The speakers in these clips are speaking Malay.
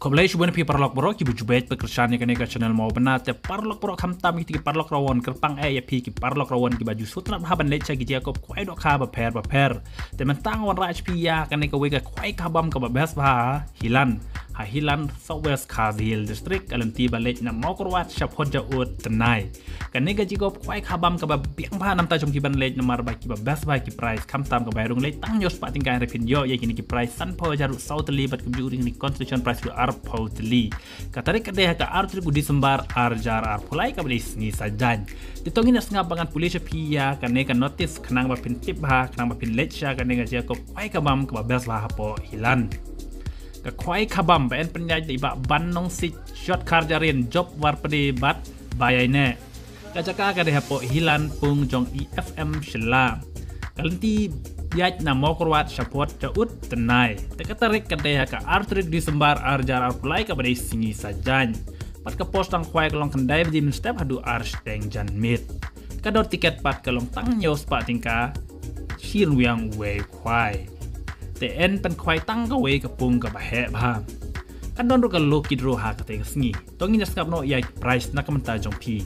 Koblai shubun pi parlok borok ki bujubet pekerjaan yang kene channel mau benar te parlok borok kam tam ki parlok rawon kerpang ya pi ki parlok rawon ki baju sutra haban lecha ki jakob kwai dok ka ba per te mentang wan raj pi ya kene ko wega kwai ka bam ka ba bes ba hilan ha hilan southwest kazil district alanti balej na mokorwat shapot jaut tenai kene ga jakob kwai ka bam ka ba biang ba nam ta jom ki ban lej na mar ba ki ba bes ba ki price kam tam ka ba rung lej tang nyos pa tingkai repin yo ya kini ki price san po jaru southly bat ki uring ni constitution price Pautli katarik kadeh ka artri ku disembar arjar arpulai ka belis ni sajan ditongin as ngabangan pulis pia kane ka notice kanang bapin tip ha kanang bapin lecha kane ga jakob kwai kabam ka babas lah po hilan ka kwai kabam ben penyaj di ba banong si shot karjarin job war pedi bat bayaine ka jaka kadeh po hilan pung jong ifm shela kalenti Yaj na mokorwat support jaut tenai. Tekatarik kadeh ka artrik disembar arjar arpulai ka badai singi sajan. Pat ka postang kwai kalong kendai biji min step hadu arsteng jan mit. Kador tiket pat kalong tang nyos pat tingka shir wiang wei kwai. Te en pen kwai tang ka wei kapung ka bahe ba. Kadon ru ka loki dro ha ka te singi. Tongin jaskap no yaj price na kamenta jong pi.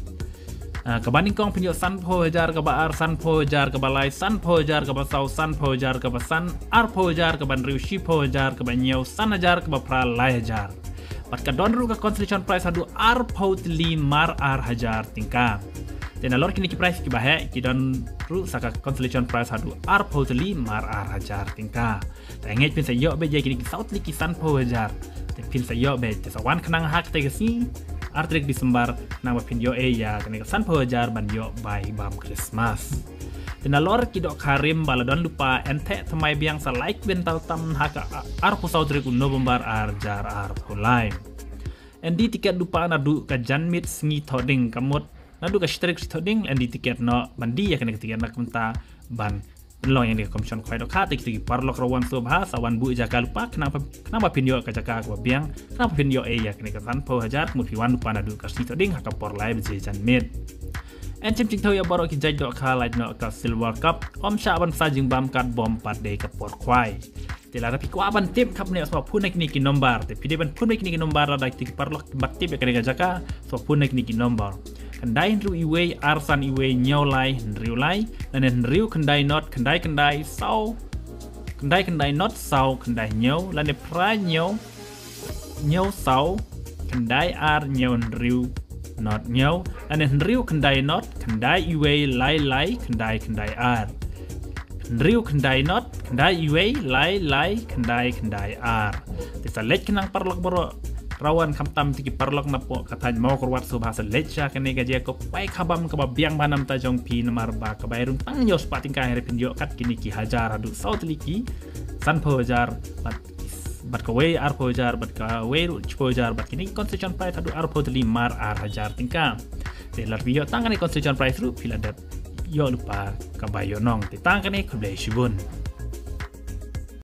Kabanding kong pinyo san pojar ke baar san pojar ke balai san pojar ke basau san pojar ke basan ar pojar ke ban riu shi pojar ke banyau san ajar ke bapra lai ajar pat ka don ru ka constitution price hadu ar potli mar ar hajar tingka dan alor kini ki price ki bahe ki don ru saka constitution price hadu ar potli mar ar hajar tingka tengej pin sayo be je kini ki southli ki san pojar te pin sayo be te sawan kenang hak te si artrik disembar nama pinyo ya kene san pojar ban yo by bam Christmas. Tinalor kidok karim baladon lupa ente temai biang sa like bental tam haka arpu saudrik November arjar arpulai. Endi tiket lupa nadu ka janmit sngi thoding kamut nadu ka strik thoding endi tiket no bandi ya kene tiket nak menta ban long yang di komison kwai dok hati kita parlok rawan subha sawan bu jaka lupa kenapa pinyo ka jaka ko biang kenapa pinyo ya kene kan po hajar mutiwan lupa nadu ka sitoding haka por lai beje jan mit en chim ching tho ya baro ki jaj dok kha lai no ka silver cup om sha ban sa jing bam kat bom pat de ka por kwai tela rapi ko aban tip kap ne so punek ni ki nombar te pide ban punek ni ki nombar da ti parlok bat tip ya kene jaka so punek ni ki nombar kendai ru iwe arsan iwe nyolai riu lai dan riu kendai not kendai sau kendai not sau kendai nyau lan pra nyau sau kendai ar nyau riu not nyau dan riu kendai not kendai iwe lai kendai ar riu kendai not kendai iwe lai kendai ar kita let kenang parlok boro rawan kamtam tiki parlok na po katanya mau korwat subhasa lecha kene gaje ko pai kabam ka biang banam ta jong pi namar ba ka bairun tang nyos pating ka here pinjo kat kini ki hajar adu south liki san pojar bat ka we ar pojar bat ka we pojar bat kini constitution price adu ar potli mar ar hajar tingka de lar video tangane constitution price ru pila dat yo lupa ka bayo nong titang kene kublai shibun